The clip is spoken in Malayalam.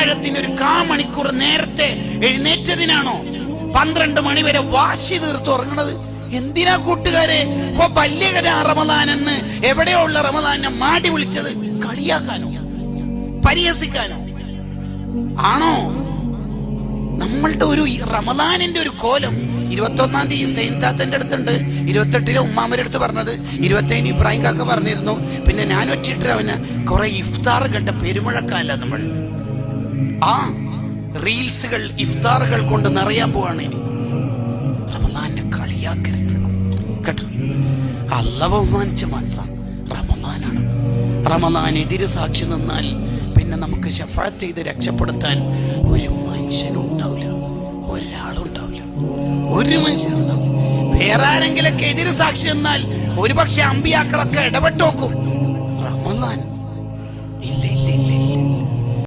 അത്താഴത്തിന് ഒരു കാമണിക്കൂർ നേരത്തെ എഴുന്നേറ്റതിനാണോ 12 മണി വരെ വാശി തീർത്ത് ഉറങ്ങണത്? എന്തിനാ കൂട്ടുകാരെ ഇപ്പൊ വലിയ റമദാൻ എന്ന് എവിടെയോ ഉള്ള റമദാനെ മാടി വിളിച്ചത്? കളിയാക്കാനോ പരിഹസിക്കാനോ ആണോ? നമ്മളുടെ ഒരു റമദാനിന്റെ ഒരു കോലം 21-ാം തീയതി സൈൻതാത്തന്റെ അടുത്തുണ്ട്, 28-ന് ഉമ്മാമരുടെ അടുത്ത് പറഞ്ഞത്, 27-ന് ഇബ്രാഹിം കാക്ക പറഞ്ഞിരുന്നു. പിന്നെ ഞാൻ ഒറ്റിട്ട് അവന് കുറെ ഇഫ്താറുകളുടെ പെരുമഴക്കാല. നമ്മൾ ആ റീൽസുകൾ ഇഫ്താറുകൾ കൊണ്ട് നിറയാൻ പോവാണ്. ഇനി റമദാനെ കളിയാക്കരുത് കേട്ടോ. അല്ലാഹു ബഹുമാനിച്ച മനസ്സാണ് റമദാനാണ്. റമദാൻ എതിര് സാക്ഷി നിന്നാൽ പിന്നെ നമുക്ക് ശഫാഅത്ത് ചെയ്ത് രക്ഷപ്പെടുത്താൻ ഒരു മനുഷ്യനും ഉണ്ടാവില്ല, ഒരാളുണ്ടാവില്ല, ഒരു മനുഷ്യനും ഉണ്ടാവില്ല. വേറെ ആരെങ്കിലൊക്കെ എതിര് സാക്ഷി നിന്നാൽ ഒരുപക്ഷെ അമ്പിയാക്കളൊക്കെ ഇടപെട്ട് നോക്കും.